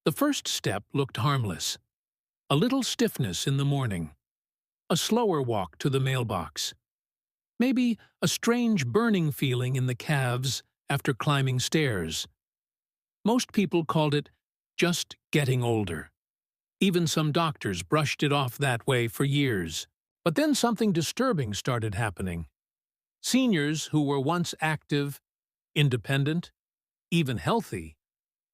The first step looked harmless. A little stiffness in the morning, a slower walk to the mailbox, maybe a strange burning feeling in the calves after climbing stairs. Most people called it just getting older. Even some doctors brushed it off that way for years. But then something disturbing started happening. Seniors who were once active, independent, even healthy,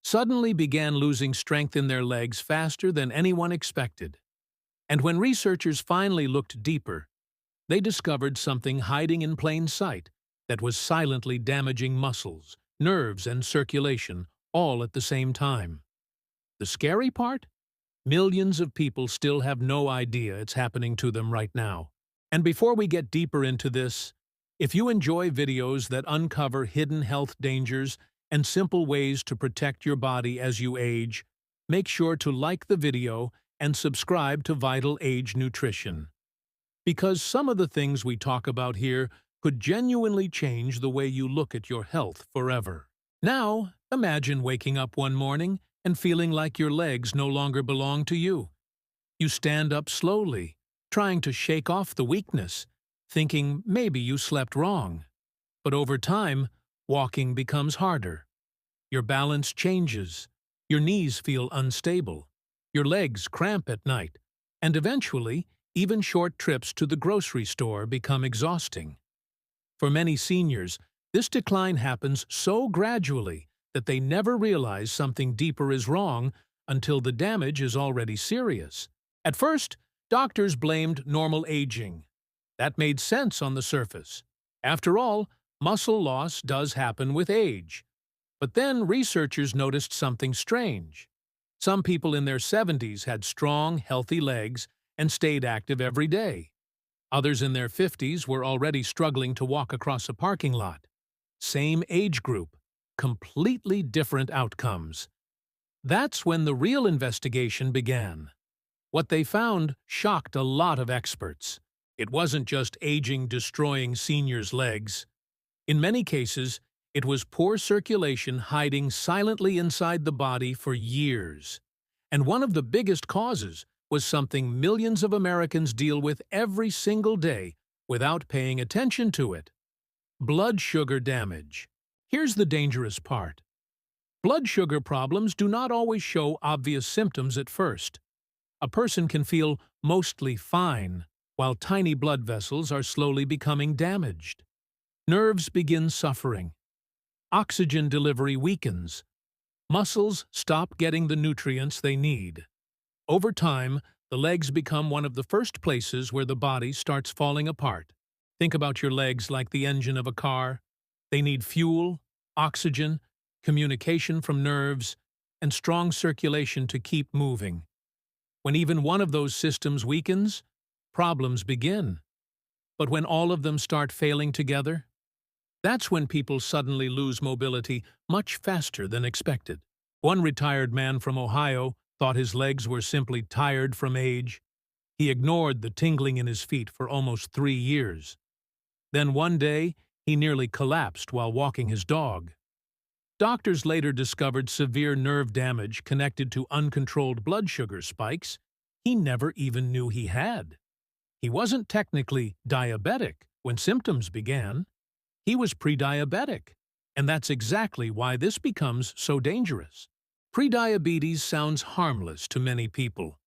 suddenly began losing strength in their legs faster than anyone expected. And when researchers finally looked deeper, they discovered something hiding in plain sight that was silently damaging muscles, nerves, and circulation all at the same time. The scary part? Millions of people still have no idea it's happening to them right now. And before we get deeper into this, if you enjoy videos that uncover hidden health dangers and simple ways to protect your body as you age, make sure to like the video and subscribe to Vital Age Nutrition. Because some of the things we talk about here could genuinely change the way you look at your health forever. Now, imagine waking up one morning and feeling like your legs no longer belong to you. You stand up slowly, trying to shake off the weakness, thinking maybe you slept wrong. But over time, walking becomes harder. Your balance changes, your knees feel unstable, your legs cramp at night, and eventually, even short trips to the grocery store become exhausting. For many seniors, this decline happens so gradually that they never realize something deeper is wrong until the damage is already serious. At first, doctors blamed normal aging. That made sense on the surface. After all, muscle loss does happen with age. But then researchers noticed something strange. Some people in their 70s had strong, healthy legs and stayed active every day. Others in their 50s were already struggling to walk across a parking lot. Same age group, completely different outcomes. That's when the real investigation began. What they found shocked a lot of experts. It wasn't just aging destroying seniors' legs. In many cases, it was poor circulation hiding silently inside the body for years. And one of the biggest causes was something millions of Americans deal with every single day without paying attention to it: blood sugar damage. Here's the dangerous part. Blood sugar problems do not always show obvious symptoms at first. A person can feel mostly fine, while tiny blood vessels are slowly becoming damaged. Nerves begin suffering. Oxygen delivery weakens. Muscles stop getting the nutrients they need. Over time, the legs become one of the first places where the body starts falling apart. Think about your legs like the engine of a car. They need fuel, oxygen, communication from nerves, and strong circulation to keep moving. When even one of those systems weakens, problems begin. But when all of them start failing together, that's when people suddenly lose mobility much faster than expected. One retired man from Ohio thought his legs were simply tired from age. He ignored the tingling in his feet for almost 3 years. Then one day, he nearly collapsed while walking his dog. Doctors later discovered severe nerve damage connected to uncontrolled blood sugar spikes he never even knew he had. He wasn't technically diabetic when symptoms began. He was pre-diabetic, and that's exactly why this becomes so dangerous. Prediabetes sounds harmless to many people,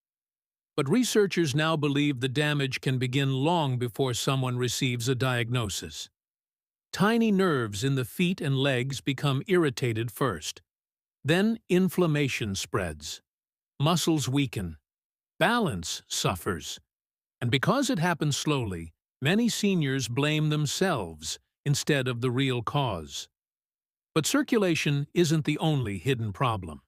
but researchers now believe the damage can begin long before someone receives a diagnosis. Tiny nerves in the feet and legs become irritated first. Then inflammation spreads. Muscles weaken. Balance suffers. And because it happens slowly, many seniors blame themselves instead of the real cause. But circulation isn't the only hidden problem.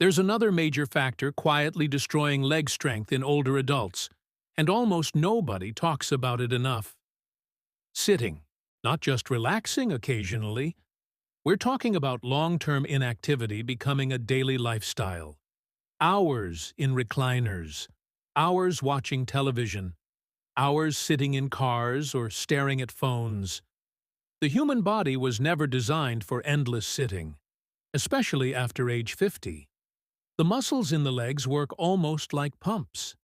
There's another major factor quietly destroying leg strength in older adults, and almost nobody talks about it enough. Sitting, not just relaxing occasionally. We're talking about long-term inactivity becoming a daily lifestyle. Hours in recliners, hours watching television, hours sitting in cars or staring at phones. The human body was never designed for endless sitting, especially after age 50. The muscles in the legs work almost like pumps.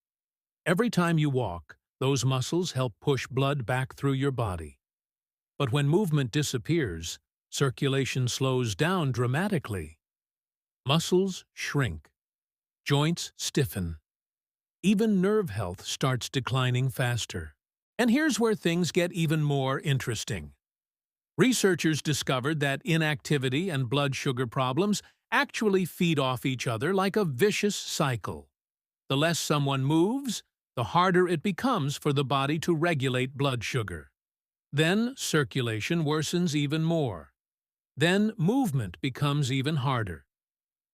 Every time you walk, those muscles help push blood back through your body. But when movement disappears, circulation slows down dramatically. Muscles shrink, joints stiffen. Even nerve health starts declining faster. And here's where things get even more interesting. Researchers discovered that inactivity and blood sugar problems actually feed off each other like a vicious cycle. The less someone moves, the harder it becomes for the body to regulate blood sugar. Then circulation worsens even more. Then movement becomes even harder.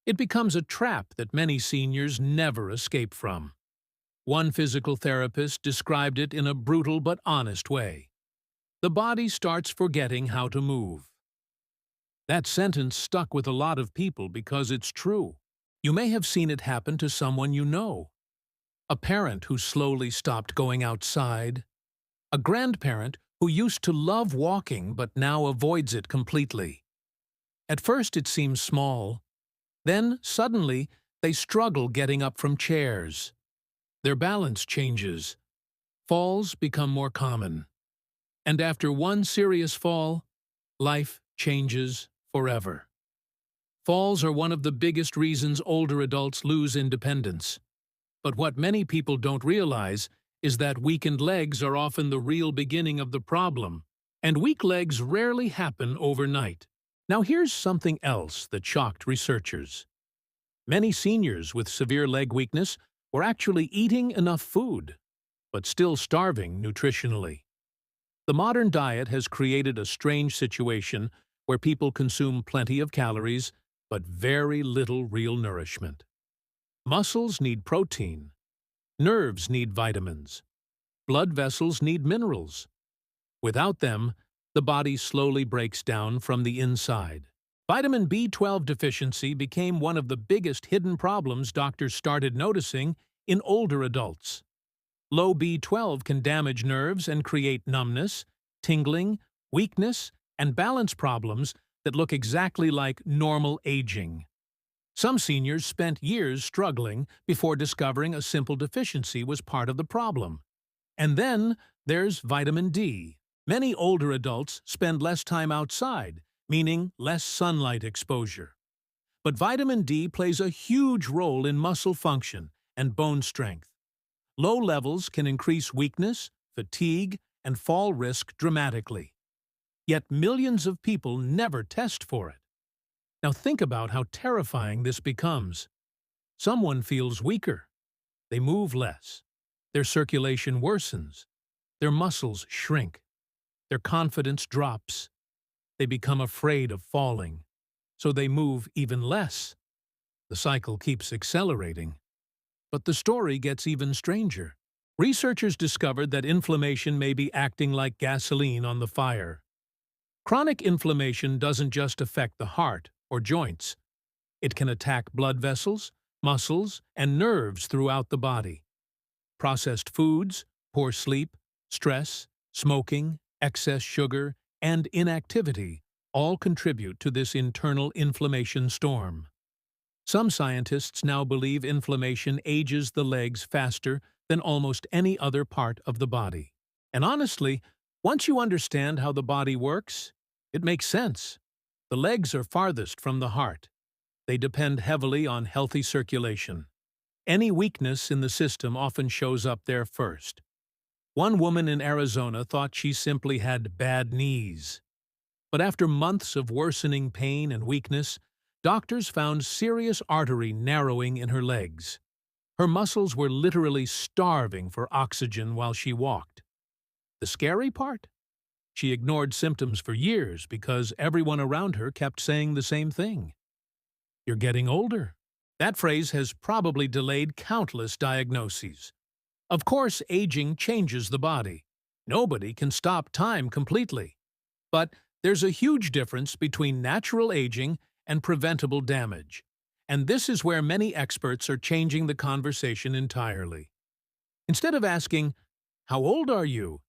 It becomes a trap that many seniors never escape from. One physical therapist described it in a brutal but honest way. The body starts forgetting how to move. That sentence stuck with a lot of people because it's true. You may have seen it happen to someone you know. A parent who slowly stopped going outside. A grandparent who used to love walking but now avoids it completely. At first it seems small. Then, suddenly, they struggle getting up from chairs. Their balance changes. Falls become more common. And after one serious fall, life changes forever. Falls are one of the biggest reasons older adults lose independence. But what many people don't realize is that weakened legs are often the real beginning of the problem, and weak legs rarely happen overnight. Now here's something else that shocked researchers. Many seniors with severe leg weakness were actually eating enough food, but still starving nutritionally. The modern diet has created a strange situation where people consume plenty of calories, but very little real nourishment. Muscles need protein. Nerves need vitamins. Blood vessels need minerals. Without them, the body slowly breaks down from the inside. Vitamin B12 deficiency became one of the biggest hidden problems doctors started noticing in older adults. Low B12 can damage nerves and create numbness, tingling, weakness, and balance problems that look exactly like normal aging. Some seniors spent years struggling before discovering a simple deficiency was part of the problem. And then there's vitamin D. Many older adults spend less time outside, meaning less sunlight exposure. But vitamin D plays a huge role in muscle function and bone strength. Low levels can increase weakness, fatigue, and fall risk dramatically. Yet millions of people never test for it. Now think about how terrifying this becomes. Someone feels weaker. They move less. Their circulation worsens. Their muscles shrink. Their confidence drops. They become afraid of falling, so they move even less. The cycle keeps accelerating. But the story gets even stranger. Researchers discovered that inflammation may be acting like gasoline on the fire. Chronic inflammation doesn't just affect the heart or joints. It can attack blood vessels, muscles, and nerves throughout the body. Processed foods, poor sleep, stress, smoking, excess sugar, and inactivity all contribute to this internal inflammation storm. Some scientists now believe inflammation ages the legs faster than almost any other part of the body. And honestly, once you understand how the body works, it makes sense. The legs are farthest from the heart. They depend heavily on healthy circulation. Any weakness in the system often shows up there first. One woman in Arizona thought she simply had bad knees. But after months of worsening pain and weakness, doctors found serious artery narrowing in her legs. Her muscles were literally starving for oxygen while she walked. The scary part? She ignored symptoms for years because everyone around her kept saying the same thing. "You're getting older." That phrase has probably delayed countless diagnoses. Of course, aging changes the body. Nobody can stop time completely. But there's a huge difference between natural aging and preventable damage. And this is where many experts are changing the conversation entirely. Instead of asking, "How old are you?"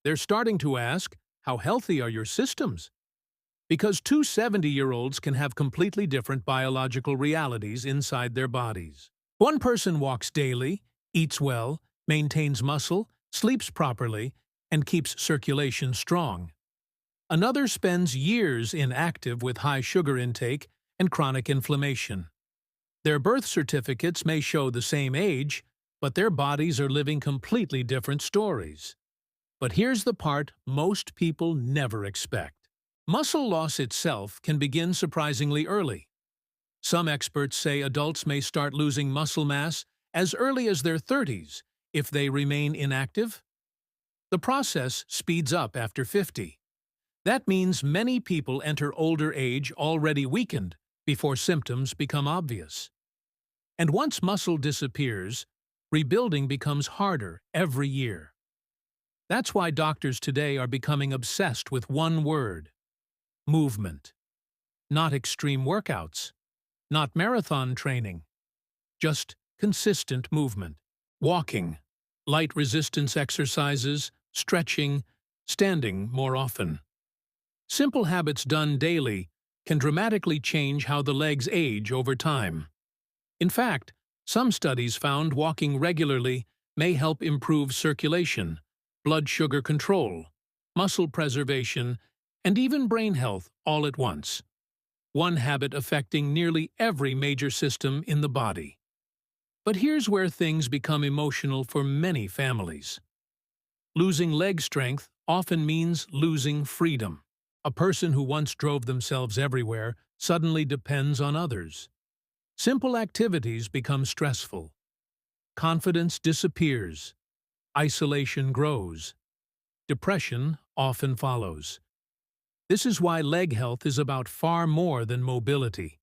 they're starting to ask, "How healthy are your systems?" Because two 70-year-olds can have completely different biological realities inside their bodies. One person walks daily, eats well, maintains muscle, sleeps properly, and keeps circulation strong. Another spends years inactive with high sugar intake and chronic inflammation. Their birth certificates may show the same age, but their bodies are living completely different stories. But here's the part most people never expect. Muscle loss itself can begin surprisingly early. Some experts say adults may start losing muscle mass as early as their 30s if they remain inactive. The process speeds up after 50. That means many people enter older age already weakened before symptoms become obvious. And once muscle disappears, rebuilding becomes harder every year. That's why doctors today are becoming obsessed with one word: movement. Not extreme workouts, not marathon training, just consistent movement. Walking, light resistance exercises, stretching, standing more often. Simple habits done daily can dramatically change how the legs age over time. In fact, some studies found walking regularly may help improve circulation, blood sugar control, muscle preservation, and even brain health all at once. One habit affecting nearly every major system in the body. But here's where things become emotional for many families. Losing leg strength often means losing freedom. A person who once drove themselves everywhere suddenly depends on others. Simple activities become stressful. Confidence disappears. Isolation grows. Depression often follows. This is why leg health is about far more than mobility.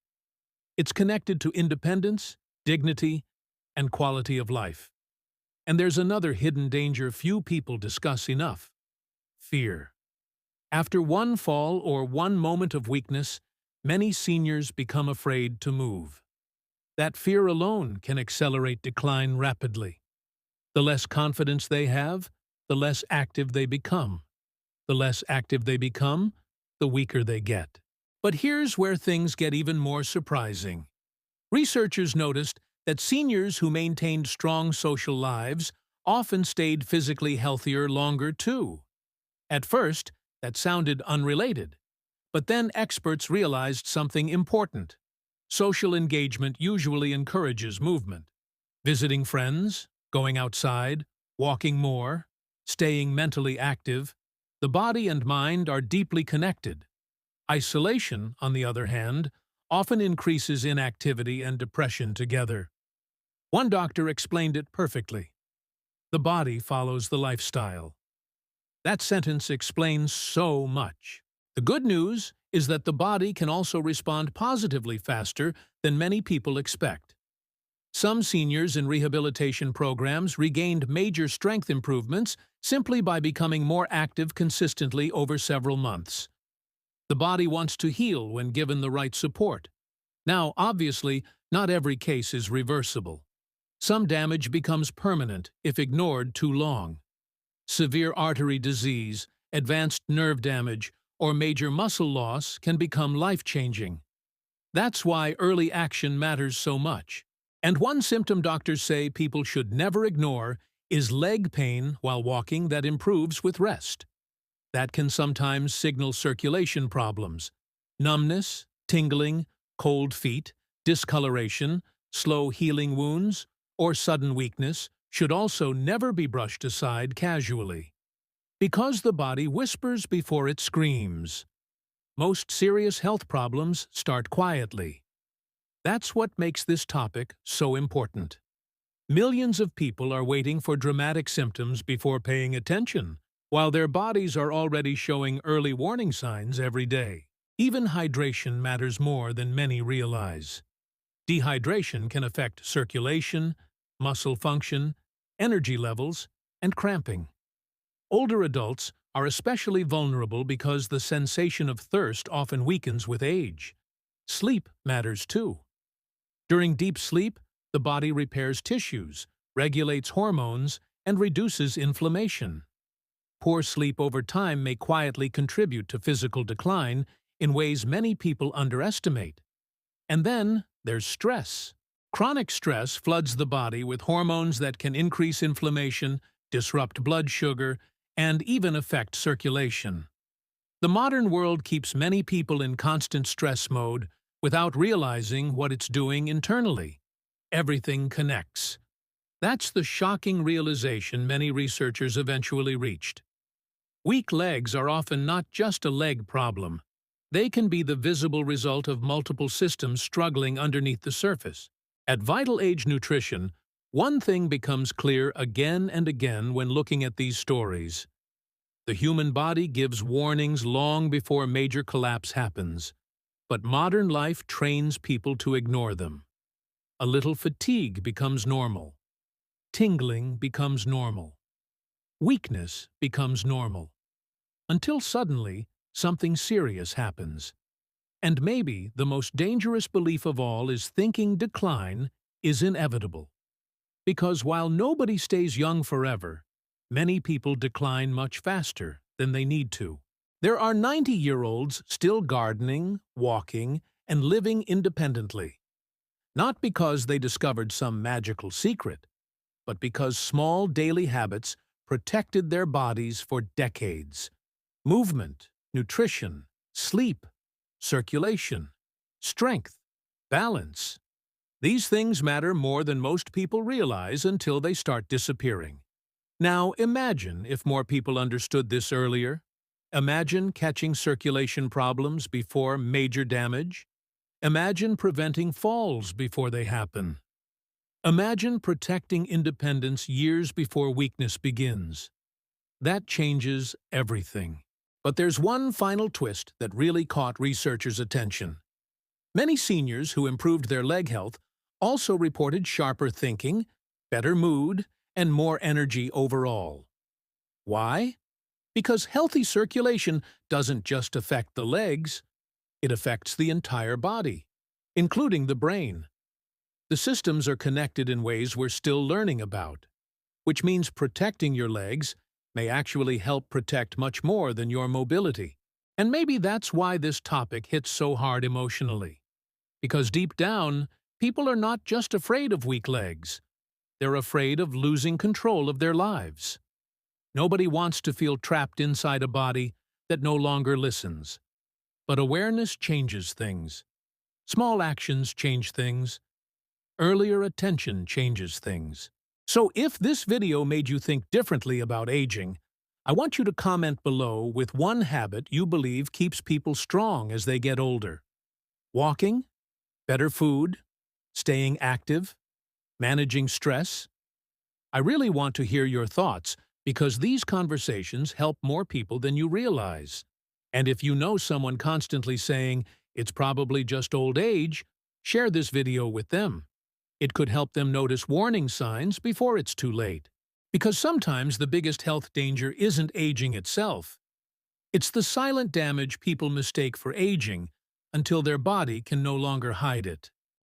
It's connected to independence, dignity, and quality of life. And there's another hidden danger few people discuss enough: fear. After one fall or one moment of weakness, many seniors become afraid to move. That fear alone can accelerate decline rapidly. The less confidence they have, the less active they become. The less active they become, the weaker they get. But here's where things get even more surprising. Researchers noticed that seniors who maintained strong social lives often stayed physically healthier longer too. At first, that sounded unrelated. But then experts realized something important. Social engagement usually encourages movement. Visiting friends, going outside, walking more, staying mentally active. The body and mind are deeply connected. Isolation, on the other hand, often increases inactivity and depression together. One doctor explained it perfectly. The body follows the lifestyle. That sentence explains so much. The good news is that the body can also respond positively faster than many people expect. Some seniors in rehabilitation programs regained major strength improvements simply by becoming more active consistently over several months. The body wants to heal when given the right support. Now, obviously, not every case is reversible. Some damage becomes permanent if ignored too long. Severe artery disease, advanced nerve damage, or major muscle loss can become life-changing. That's why early action matters so much. And one symptom doctors say people should never ignore is leg pain while walking that improves with rest. That can sometimes signal circulation problems. Numbness, tingling, cold feet, discoloration, slow healing wounds, or sudden weakness should also never be brushed aside casually. Because the body whispers before it screams. Most serious health problems start quietly. That's what makes this topic so important. Millions of people are waiting for dramatic symptoms before paying attention, while their bodies are already showing early warning signs every day. Even hydration matters more than many realize. Dehydration can affect circulation, muscle function, energy levels, and cramping. Older adults are especially vulnerable because the sensation of thirst often weakens with age. Sleep matters too. During deep sleep, the body repairs tissues, regulates hormones, and reduces inflammation. Poor sleep over time may quietly contribute to physical decline, in ways many people underestimate. And then there's stress. Chronic stress floods the body with hormones that can increase inflammation, disrupt blood sugar, and even affect circulation. The modern world keeps many people in constant stress mode without realizing what it's doing internally. Everything connects. That's the shocking realization many researchers eventually reached. Weak legs are often not just a leg problem. They can be the visible result of multiple systems struggling underneath the surface. At Vital Age Nutrition, one thing becomes clear again and again when looking at these stories. The human body gives warnings long before major collapse happens, but modern life trains people to ignore them. A little fatigue becomes normal. Tingling becomes normal. Weakness becomes normal. Until suddenly, something serious happens. And maybe the most dangerous belief of all is thinking decline is inevitable. Because while nobody stays young forever, many people decline much faster than they need to. There are 90-year-olds still gardening, walking, and living independently. Not because they discovered some magical secret, but because small daily habits protected their bodies for decades. Movement, nutrition, sleep, circulation, strength, balance. These things matter more than most people realize until they start disappearing. Now imagine if more people understood this earlier. Imagine catching circulation problems before major damage. Imagine preventing falls before they happen. Imagine protecting independence years before weakness begins. That changes everything. But there's one final twist that really caught researchers' attention. Many seniors who improved their leg health also reported sharper thinking, better mood, and more energy overall. Why? Because healthy circulation doesn't just affect the legs, it affects the entire body, including the brain. The systems are connected in ways we're still learning about, which means protecting your legs may actually help protect much more than your mobility. And maybe that's why this topic hits so hard emotionally. Because deep down, people are not just afraid of weak legs. They're afraid of losing control of their lives. Nobody wants to feel trapped inside a body that no longer listens. But awareness changes things. Small actions change things. Earlier attention changes things. So if this video made you think differently about aging, I want you to comment below with one habit you believe keeps people strong as they get older. Walking, better food, staying active, managing stress. I really want to hear your thoughts because these conversations help more people than you realize. And if you know someone constantly saying, "It's probably just old age," share this video with them. It could help them notice warning signs before it's too late. Because sometimes the biggest health danger isn't aging itself. It's the silent damage people mistake for aging until their body can no longer hide it.